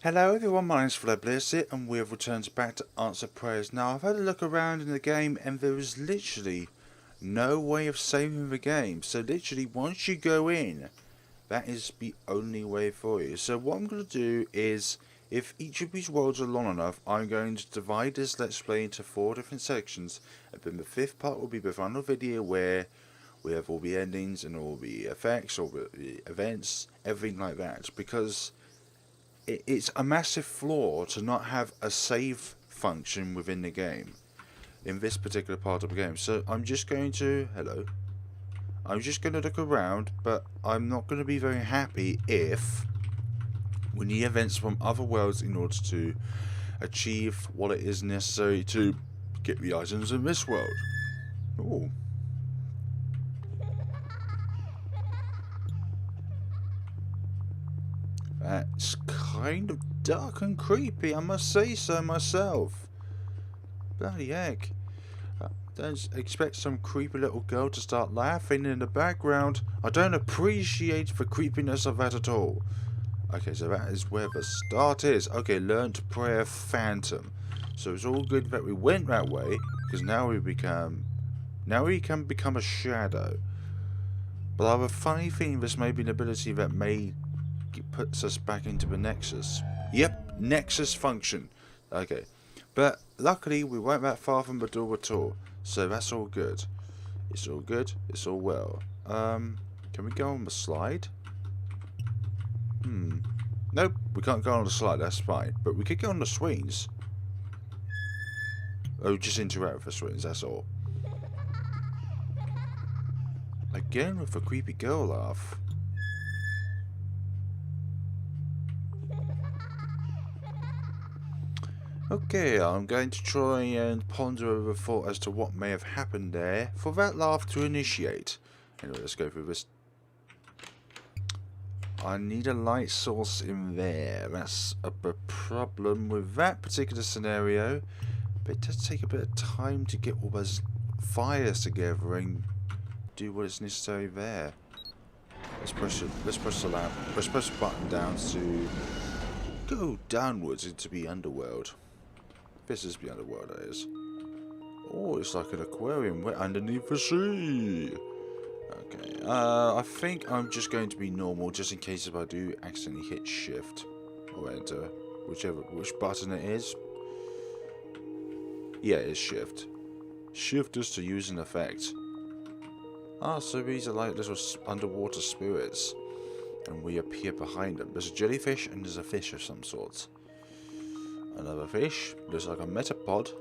Hello everyone, my name's FlareBlitzed and we have returned back to answer prayers. Now I've had a look around in the game and there is literally no way of saving the game. So literally once you go in, that is the only way for you. So what I'm going to do is, if each of these worlds are long enough, I'm going to divide this Let's Play into 4 different sections. And then the 5th part will be the final video where we have all the endings and all the effects, all the events, everything like that. Because it's a massive flaw to not have a save function within the game in this particular part of the game. So I'm just going to I'm just going to look around, but I'm not going to be very happy if we need events from other worlds in order to achieve what it is necessary to get the items in this world. Ooh. That's kind of dark and creepy, I must say so myself. Bloody heck. Don't expect some creepy little girl to start laughing in the background. I don't appreciate the creepiness of that at all. Okay, so that is where the start is. Okay, learn to pray phantom. So it's all good that we went that way, because now we can become a shadow. But I have a funny feeling this may be an ability that may puts us back into the Nexus. Yep, Nexus function. Okay, but luckily we weren't that far from the door at all, so that's all good. It's all good. It's all well. Can we go on the slide? Nope, we can't go on the slide. That's fine, but we could go on the swings. Oh, just interact with the swings. That's all. Again with a creepy girl laugh. Okay, I'm going to try and ponder over a thought as to what may have happened there for that laugh to initiate. Anyway, let's go through this. I need a light source in there. That's a problem with that particular scenario. But it does take a bit of time to get all those fires together and do what is necessary there. Let's press the lamp. Let's press the button down to go downwards into the underworld. This is the underworld, that is. Oh, it's like an aquarium. We're underneath the sea. Okay, I think I'm just going to be normal, just in case if I do accidentally hit shift or enter, which button it is. Yeah, it's shift. Shift is to use an effect. Ah, so these are like little underwater spirits, and we appear behind them. There's a jellyfish and there's a fish of some sort. Another fish, looks like a metapod.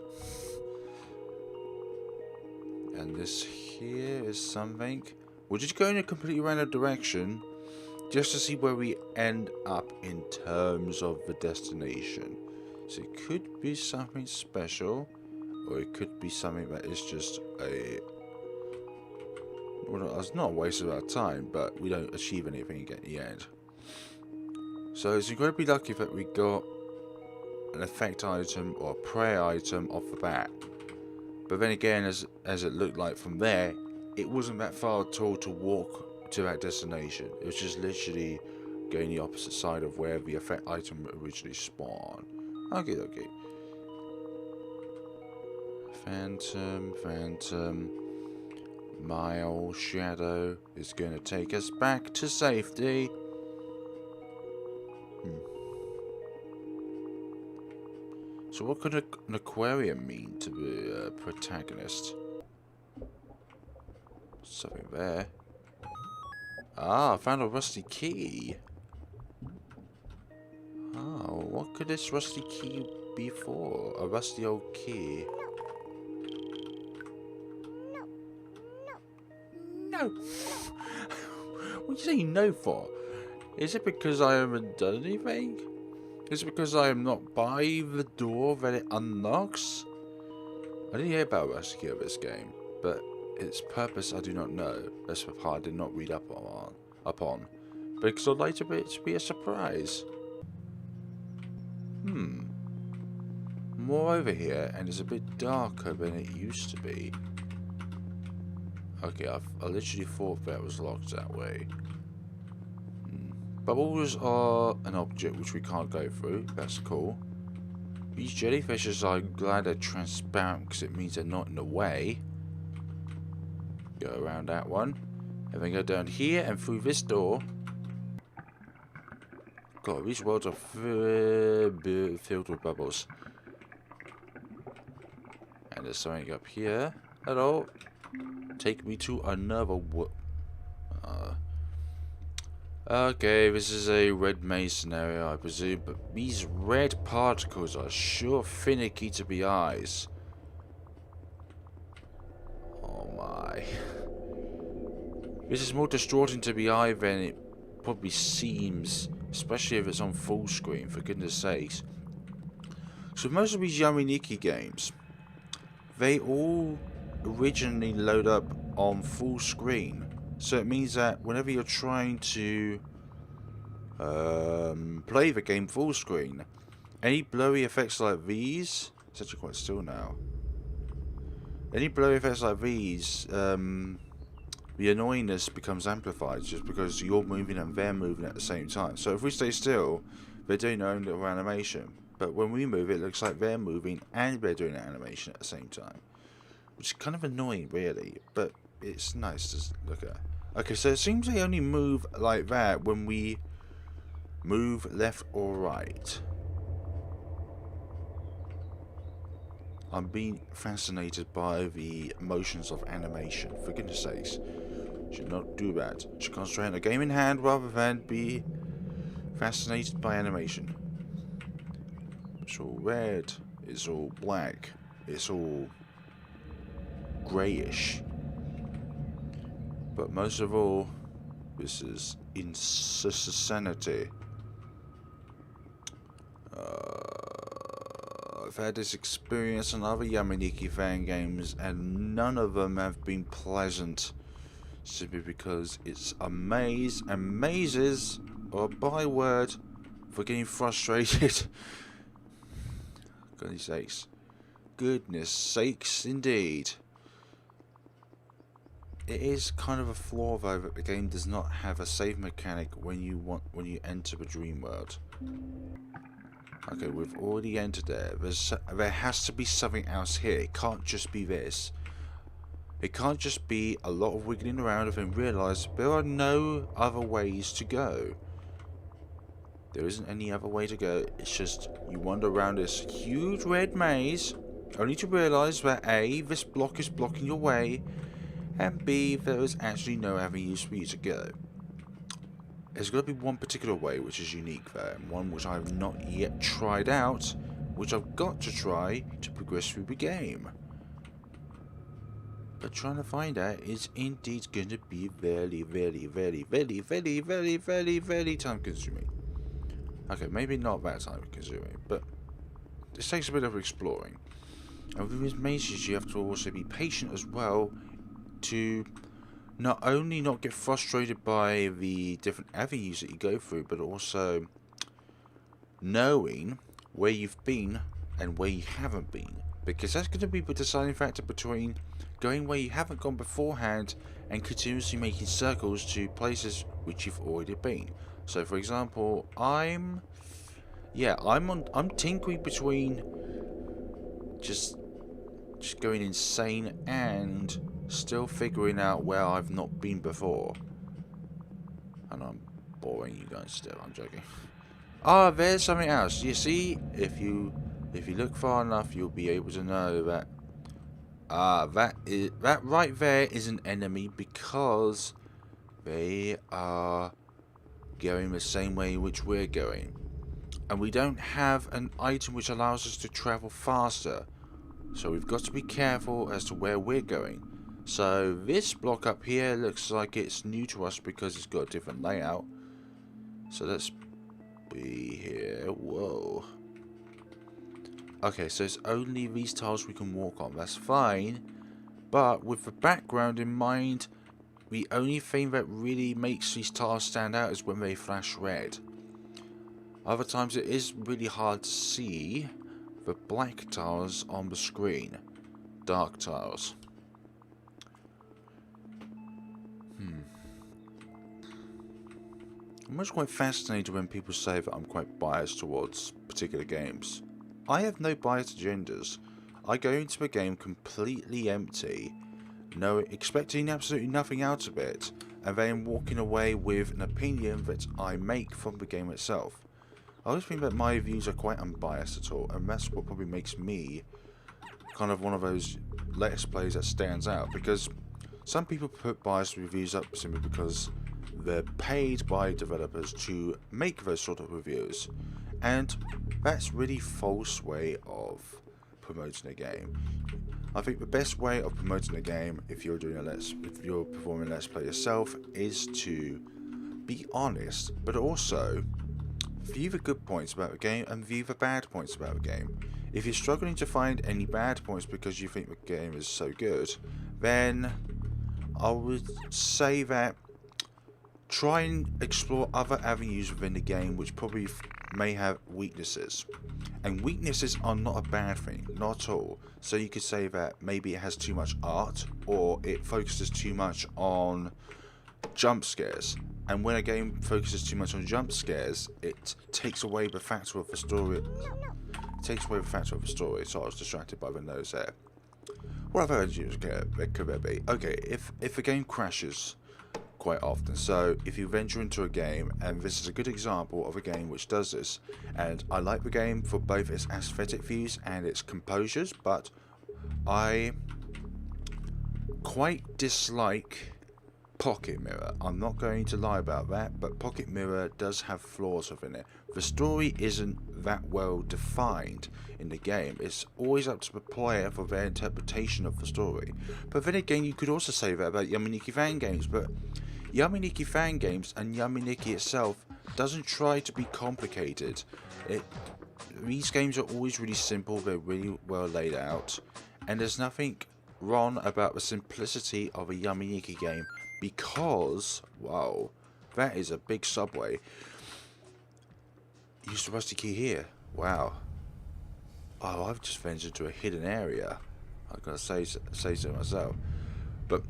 And this here is something. We're just going in a completely random direction, just to see where we end up in terms of the destination. So it could be something special, or it could be something that is just a... well, it's not a waste of our time, but we don't achieve anything at the end. So it's incredibly lucky that we got an effect item or a prayer item off the bat. But then again, as it looked like from there, it wasn't that far at all to walk to that destination. It was just literally going the opposite side of where the effect item originally spawned. Okay. Phantom. My old shadow is going to take us back to safety. So what could an aquarium mean to the protagonist? Something there. Ah, I found a rusty key. Oh, what could this rusty key be for? A rusty old key. No. What are you saying no for? Is it because I haven't done anything? Is it because I am not by the door that it unlocks? I didn't hear about rusty key of this game, but its purpose I do not know. That's the part I did not read up on. Because I'd like it to be a surprise. More over here, and it's a bit darker than it used to be. Okay, I literally thought that was locked that way. Bubbles are an object which we can't go through. That's cool. These jellyfishes, I'm glad they're transparent because it means they're not in the way. Go around that one. And then go down here and through this door. God, these worlds are filled with bubbles. And there's something up here. Hello. Take me to another world. Okay, this is a red maze scenario, I presume, but these red particles are sure finicky to be eyes. Oh my. This is more distraughting to be eye than it probably seems, especially if it's on full screen, for goodness sakes. So most of these Yume Nikki games, they all originally load up on full screen. So it means that whenever you're trying to play the game full screen, any blurry effects like these, it's actually quite still now. Any blurry effects like these, the annoyingness becomes amplified just because you're moving and they're moving at the same time. So if we stay still, they're doing their own little animation. But when we move, it looks like they're moving and they're doing an animation at the same time. Which is kind of annoying, really, but it's nice to look at. Okay, so it seems they only move like that when we move left or right. I'm being fascinated by the motions of animation. For goodness sakes, should not do that. Should concentrate on the game in hand rather than be fascinated by animation. It's all red. It's all black. It's all greyish. But most of all, this is insanity. I've had this experience on other Yume Nikki Fangames, and none of them have been pleasant. Simply because it's a maze, and mazes are a byword for getting frustrated. Goodness sakes. Goodness sakes, indeed. It is kind of a flaw though that the game does not have a save mechanic when you enter the dream world. Okay, we've already entered there. There has to be something else here. It can't just be this. It can't just be a lot of wiggling around and then realise there are no other ways to go. There isn't any other way to go. It's just you wander around this huge red maze only to realise that A, this block is blocking your way, and B, there is actually no avenues for you to go. There's got to be one particular way which is unique there, and one which I have not yet tried out, which I've got to try to progress through the game. But trying to find out is indeed going to be very time consuming. Okay, maybe not that time consuming, but this takes a bit of exploring. And with these mazes you have to also be patient as well to not only not get frustrated by the different avenues that you go through, but also knowing where you've been and where you haven't been. Because that's going to be the deciding factor between going where you haven't gone beforehand and continuously making circles to places which you've already been. So for example, I'm tinkering between just going insane and still figuring out where I've not been before. And I'm boring you guys still, I'm joking. Ah, there's something else. You see, if you look far enough, you'll be able to know that that right there is an enemy because they are going the same way in which we're going. And we don't have an item which allows us to travel faster. So we've got to be careful as to where we're going. So this block up here looks like it's new to us because it's got a different layout. So let's be here. Whoa. Okay, so it's only these tiles we can walk on. That's fine. But with the background in mind, the only thing that really makes these tiles stand out is when they flash red. Other times it is really hard to see the black tiles on the screen. Dark tiles. I'm always quite fascinated when people say that I'm quite biased towards particular games. I have no biased agendas. I go into a game completely empty, expecting absolutely nothing out of it, and then walking away with an opinion that I make from the game itself. I always think that my views are quite unbiased at all, and that's what probably makes me kind of one of those Let's Plays that stands out, because some people put biased reviews up simply because they're paid by developers to make those sort of reviews, and that's really false way of promoting a game. I think the best way of promoting a game, if you're performing a Let's Play yourself, is to be honest, but also view the good points about the game and view the bad points about the game. If you're struggling to find any bad points because you think the game is so good, then I would say that try and explore other avenues within the game which probably may have weaknesses. And weaknesses are not a bad thing, not at all. So you could say that maybe it has too much art, or it focuses too much on jump scares. And when a game focuses too much on jump scares, it takes away the factor of the story. So I was distracted by the nose there. What other issues could there be? Okay, if a game crashes quite often, so if you venture into a game, and this is a good example of a game which does this, and I like the game for both its aesthetic views and its composures, but I quite dislike Pocket Mirror. I'm not going to lie about that, but Pocket Mirror does have flaws within it. The story isn't that well defined in the game. It's always up to the player for their interpretation of the story. But then again, you could also say that about Yume Nikki Fangame, but Yume Nikki Fangame and Yume Nikki itself doesn't try to be complicated. These games are always really simple, they're really well laid out, and there's nothing wrong about the simplicity of a Yume Nikki game, because, wow, that is a big subway. Use the rusty key here. Wow. Oh, I've just ventured into a hidden area. I've got to say so myself. But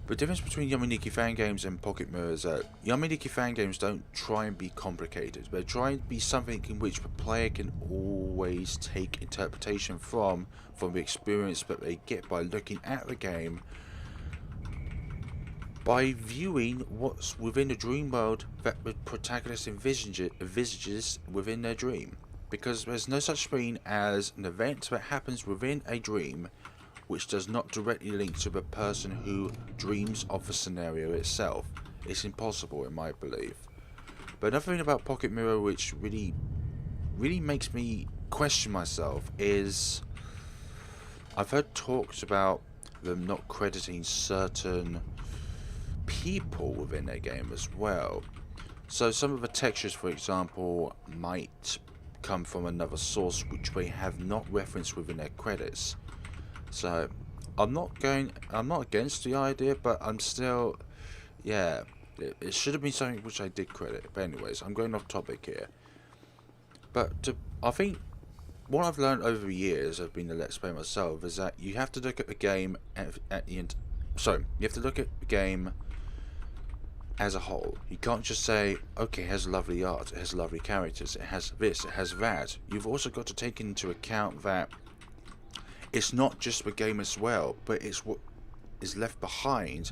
the difference between Yume Nikki Fangame and Pocket Mirror is that Yume Nikki Fangame don't try and be complicated. They try and be something in which the player can always take interpretation from the experience that they get by looking at the game, by viewing what's within the dream world that the protagonist envisages within their dream. Because there's no such thing as an event that happens within a dream which does not directly link to the person who dreams of the scenario itself. It's impossible, in my belief. But another thing about Pocket Mirror which really makes me question myself is, I've heard talks about them not crediting certain people within their game as well. So some of the textures, for example, might come from another source which they have not referenced within their credits. So I'm not against the idea, but I'm still, yeah, it should have been something which I did credit. But anyways, I'm going off topic here. But I think what I've learned over the years of being a Let's Play myself is that you have to look at the game at the end. So you have to look at the game as a whole. You can't just say, okay, it has lovely art, it has lovely characters, it has this, it has that. You've also got to take into account that it's not just the game as well, but it's what is left behind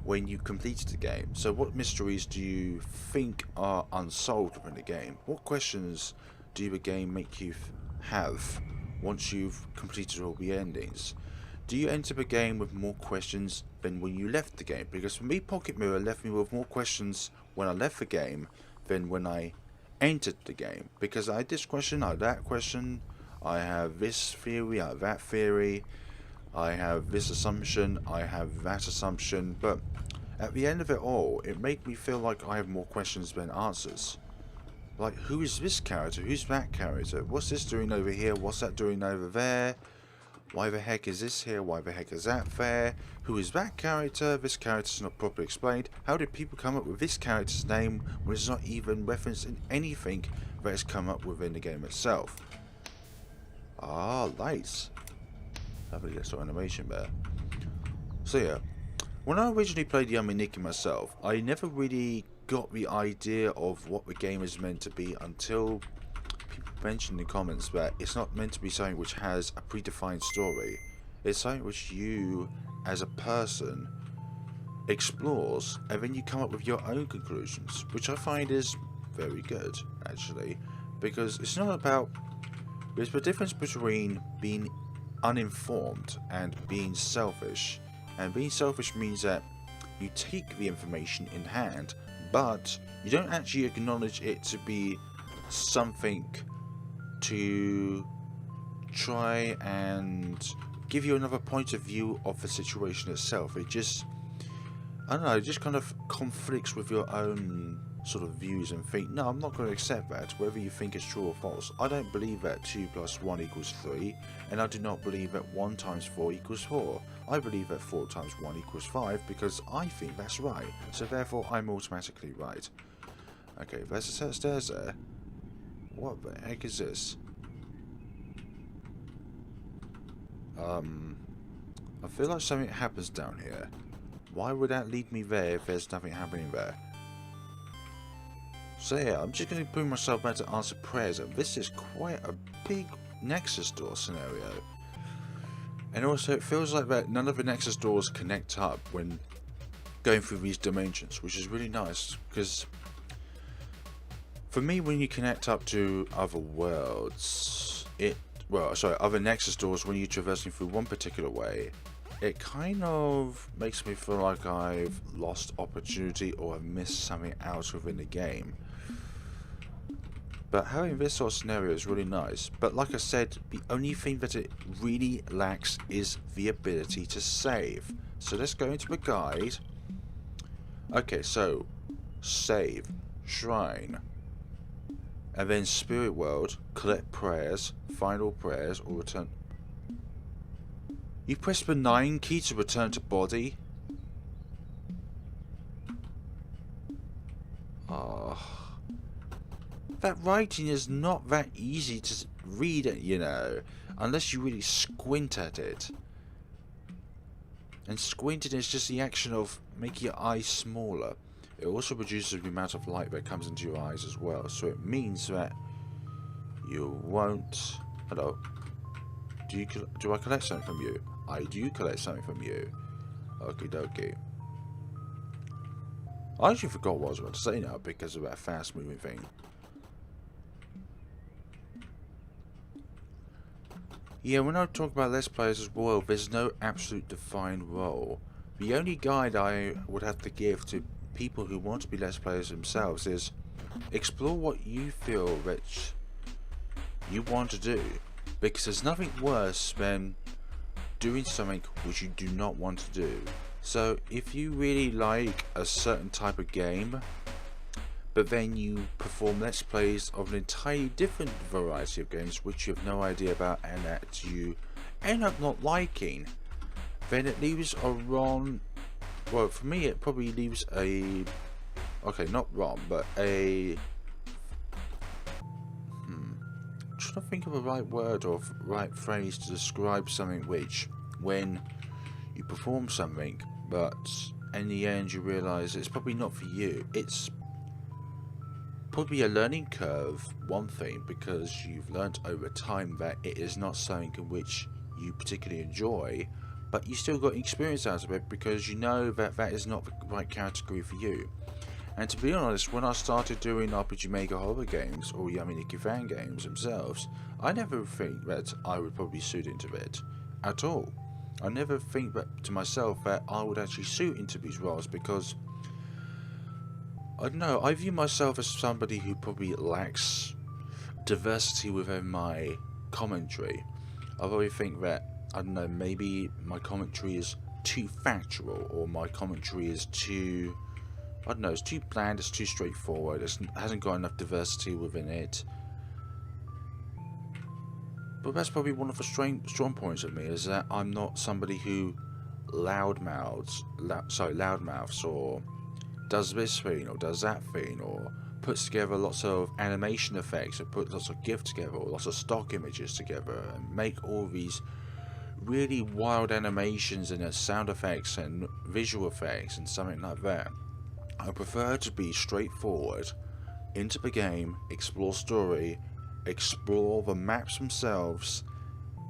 when you completed the game. So what mysteries do you think are unsolved within the game? What questions do the game make you have once you've completed all the endings? Do you enter the game with more questions than when you left the game? Because for me, Pocket Mirror left me with more questions when I left the game than when I entered the game. Because I had this question, I had that question, I have this theory, I have that theory, I have this assumption, I have that assumption, but at the end of it all, it made me feel like I have more questions than answers. Like, who is this character? Who's that character? What's this doing over here? What's that doing over there? Why the heck is this here? Why the heck is that there? Who is that character? This character's not properly explained. How did people come up with this character's name when it's not even referenced in anything that has come up within the game itself? Ah, lights. Lovely little animation there. So yeah, when I originally played Yume Nikki myself, I never really got the idea of what the game is meant to be until people mention in the comments that it's not meant to be something which has a predefined story. It's something which you, as a person, explores, and then you come up with your own conclusions, which I find is very good, actually, because it's not about... There's the difference between being uninformed and being selfish. And being selfish means that you take the information in hand, but you don't actually acknowledge it to be something to try and give you another point of view of the situation itself. It just, I don't know, it just kind of conflicts with your own sort of views and think, no, I'm not going to accept that, whether you think it's true or false. I don't believe that 2 + 1 = 3, and I do not believe that 1 × 4 = 4. I believe that 4 × 1 = 5 because I think that's right, so therefore I'm automatically right. Okay, there's a set of stairs there. What the heck is this? I feel like something happens down here. Why would that lead me there if there's nothing happening there? So yeah, I'm just going to bring myself back to answer prayers, and this is quite a big Nexus door scenario. And also it feels like that none of the Nexus doors connect up when going through these dimensions, which is really nice, because for me, when you connect up to other worlds, other Nexus doors, when you're traversing through one particular way, it kind of makes me feel like I've lost opportunity or I've missed something out within the game. But having this sort of scenario is really nice. But like I said, the only thing that it really lacks is the ability to save. So let's go into the guide. Okay, so save, shrine, and then spirit world, collect prayers, find all prayers, or return. You press the 9 key to return to body. That writing is not that easy to read, you know, unless you really squint at it. And squinting is just the action of making your eyes smaller. It also reduces the amount of light that comes into your eyes as well, so it means that you won't... Hello. Do I collect something from you? I do collect something from you. Okie dokie. I actually forgot what I was about to say now because of that fast moving thing. Yeah, when I talk about Let's Players as well, there's no absolute defined role. The only guide I would have to give to people who want to be Let's Players themselves is explore what you feel that you want to do. Because there's nothing worse than doing something which you do not want to do. So if you really like a certain type of game, but then you perform Let's Plays of an entirely different variety of games which you have no idea about and that you end up not liking, then it leaves a wrong... Well, for me it probably leaves a... Okay, not wrong, but a... I'm trying to think of a right word or right phrase to describe something which, when you perform something, but in the end you realise it's probably not for you. It's probably a learning curve, one thing, because you've learnt over time that it is not something in which you particularly enjoy, but you still got experience out of it because you know that that is not the right category for you. And to be honest, when I started doing RPG Maker horror games, or Yume Nikki Fangame themselves, I never think that I would probably suit into it at all. I never think that to myself that I would actually suit into these roles because, I don't know, I view myself as somebody who probably lacks diversity within my commentary. I probably think that, I don't know, maybe my commentary is too factual, or my commentary is too... I don't know, it's too bland, it's too straightforward, it hasn't got enough diversity within it. But that's probably one of the strong points of me, is that I'm not somebody who loudmouths, or does this thing, or does that thing, or puts together lots of animation effects, or puts lots of GIF together, or lots of stock images together, and make all these really wild animations and sound effects and visual effects and something like that. I prefer to be straightforward, into the game, explore story, explore the maps themselves,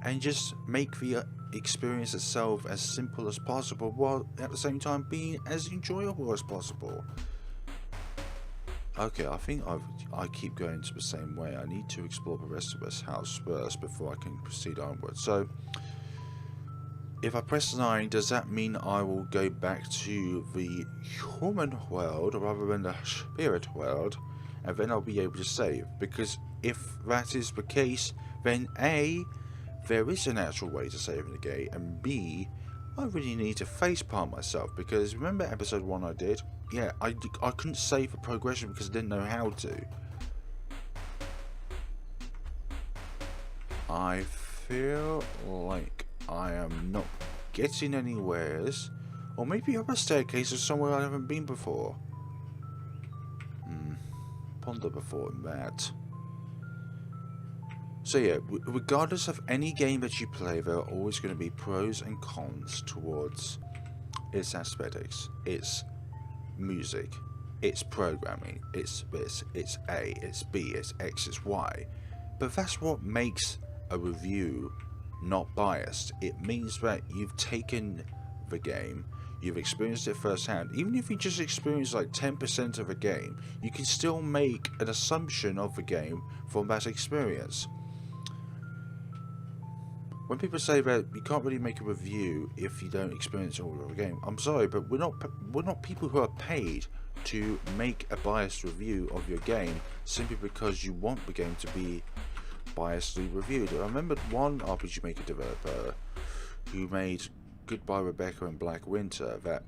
and just make the experience itself as simple as possible, while at the same time being as enjoyable as possible. Okay, I think I keep going to the same way. I need to explore the rest of this house first before I can proceed onward. So, if I press 9, does that mean I will go back to the human world rather than the spirit world, and then I'll be able to save? Because if that is the case, then A, there is an actual way to save in the game, and B, I really need to facepalm myself, because remember episode 1 I did? Yeah, I couldn't save the progression because I didn't know how to. I feel like I am not getting anywheres, or maybe up a staircase or somewhere I haven't been before. Ponder before that. So yeah, regardless of any game that you play, there are always going to be pros and cons towards its aesthetics, its music, its programming, it's this, it's A, it's B, it's X, it's Y. But that's what makes a review not biased. It means that you've taken the game, you've experienced it firsthand. Even if you just experience like 10% of a game, you can still make an assumption of the game from that experience. When people say that you can't really make a review if you don't experience all of the game, I'm sorry, but we're not people who are paid to make a biased review of your game simply because you want the game to be biasedly reviewed. I remember one RPG Maker developer who made Goodbye Rebecca and Black Winter, that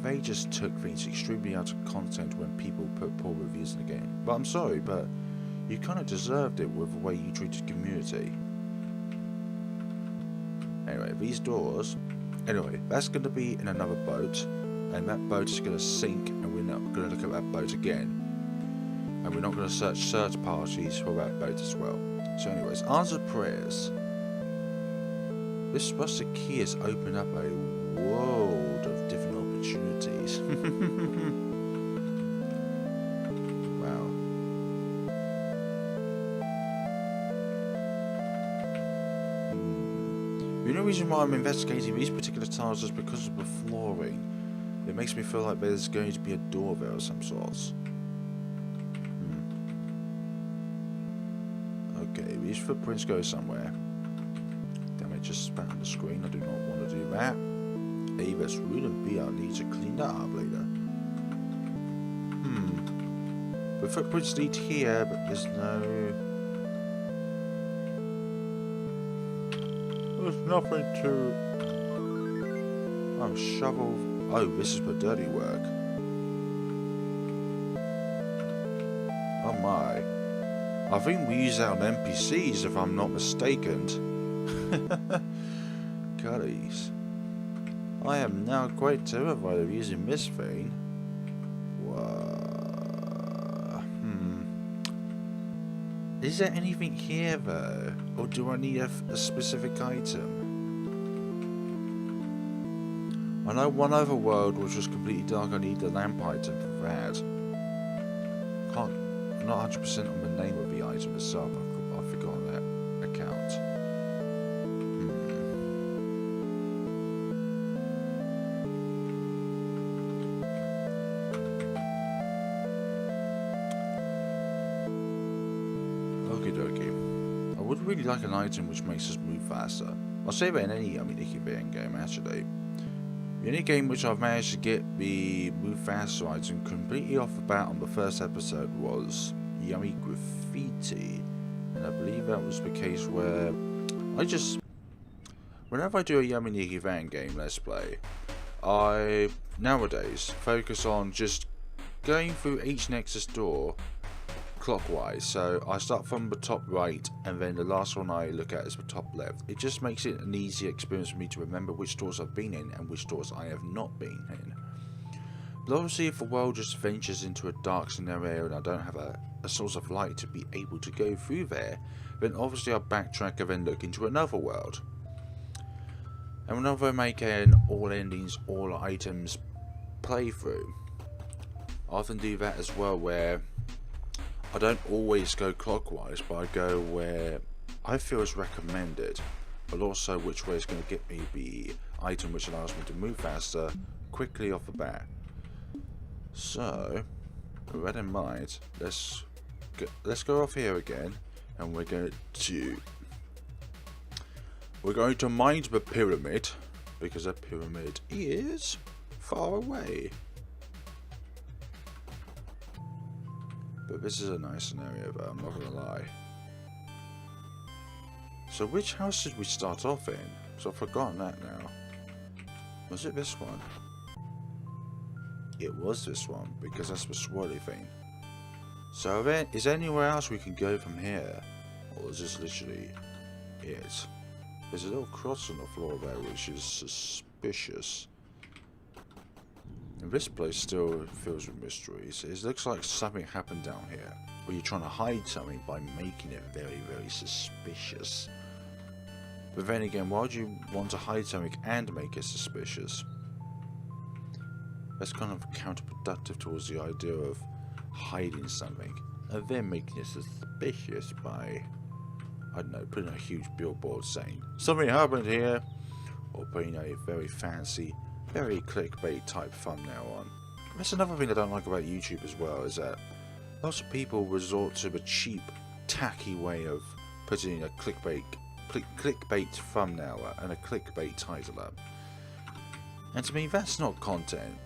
they just took things extremely out of context when people put poor reviews in the game. But I'm sorry, but you kind of deserved it with the way you treated the community. Anyway, these doors... Anyway, that's going to be in another boat, and that boat is going to sink, and we're not going to look at that boat again. And we're not going to search parties for that boat as well. So anyways, answer prayers. This rustic key has opened up a world of different opportunities. Wow. The only reason why I'm investigating these particular tiles is because of the flooring. It makes me feel like there's going to be a door there of some sorts. Okay, these footprints go somewhere. Damn it, just spat on the screen. I do not want to do that. A, that's rude, and B, I'll need to clean that up later. The footprints lead here, but there's nothing to... Oh, shovel... Oh, this is for dirty work. Oh my. I think we use that on NPCs if I'm not mistaken. Goodies. I am now quite terrified of using this thing. Is there anything here though? Or do I need a specific item? I know one other world which was completely dark, I need the lamp item for that. I'm not 100% on the name of the item itself, I've forgotten that account. Okie dokie. I would really like an item which makes us move faster. I'll say that in any Yume Nikki Fangame actually. The only game which I've managed to get the move faster item completely off the bat on the first episode was Yume Graffiti, and I believe that was the case where whenever I do a Yume Nikki Fangame Let's Play, I nowadays focus on just going through each Nexus door clockwise. So I start from the top right, and then the last one I look at is the top left. It just makes it an easy experience for me to remember which doors I've been in and which doors I have not been in. But obviously if the world just ventures into a dark scenario and I don't have a source of light to be able to go through there, then obviously I'll backtrack and then look into another world. And whenever I make an all endings, all items playthrough, I often do that as well, where I don't always go clockwise, but I go where I feel is recommended, but also which way is going to get me the item which allows me to move faster quickly off the bat. So, with that in mind, let's go off here again, and we're going to mind the pyramid, because the pyramid is far away. But this is a nice scenario, though, I'm not going to lie. So which house did we start off in? Because I've forgotten that now. Was it this one? It was this one, because that's the swirly thing. So then, is there anywhere else we can go from here? Or is this literally it? There's a little cross on the floor there, which is suspicious. And this place still fills with mysteries. It looks like something happened down here, where you're trying to hide something by making it very, very suspicious. But then again, why would you want to hide something and make it suspicious? That's kind of counterproductive towards the idea of hiding something and then making it suspicious by, I don't know, putting a huge billboard saying something happened here, or putting a very fancy, very clickbait type thumbnail on. That's another thing I don't like about YouTube as well, is that lots of people resort to a cheap, tacky way of putting a clickbait thumbnail and a clickbait title up. And to me, that's not content.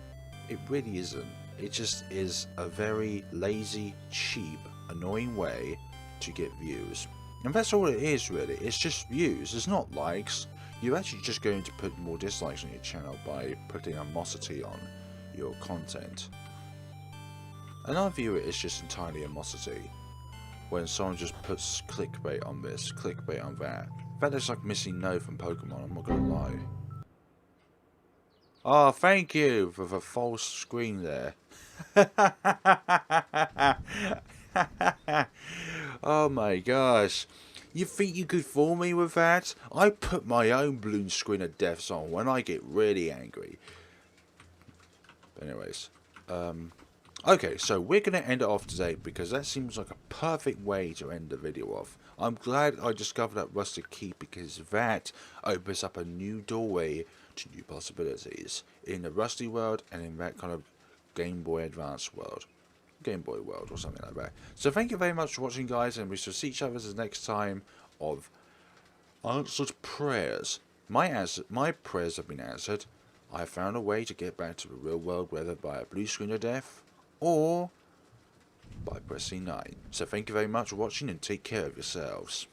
It really isn't. It just is a very lazy, cheap, annoying way to get views. And that's all it is, really. It's just views. It's not likes. You're actually just going to put more dislikes on your channel by putting animosity on your content. And I view it as just entirely animosity. When someone just puts clickbait on this, clickbait on that. That looks like Missing No from Pokemon, I'm not gonna lie. Oh, thank you for the false screen there. Oh my gosh. You think you could fool me with that? I put my own balloon screen of deaths on when I get really angry. But anyways, okay, so we're going to end it off today because that seems like a perfect way to end the video off. I'm glad I discovered that rusted key because that opens up a new doorway to new possibilities in the Rusty world and in that kind of Game Boy Advance world. Game Boy world or something like that. So thank you very much for watching, guys, and we shall see each other the next time of answered prayers. My prayers have been answered. I have found a way to get back to the real world, whether by a blue screen of death or by pressing 9. So thank you very much for watching and take care of yourselves.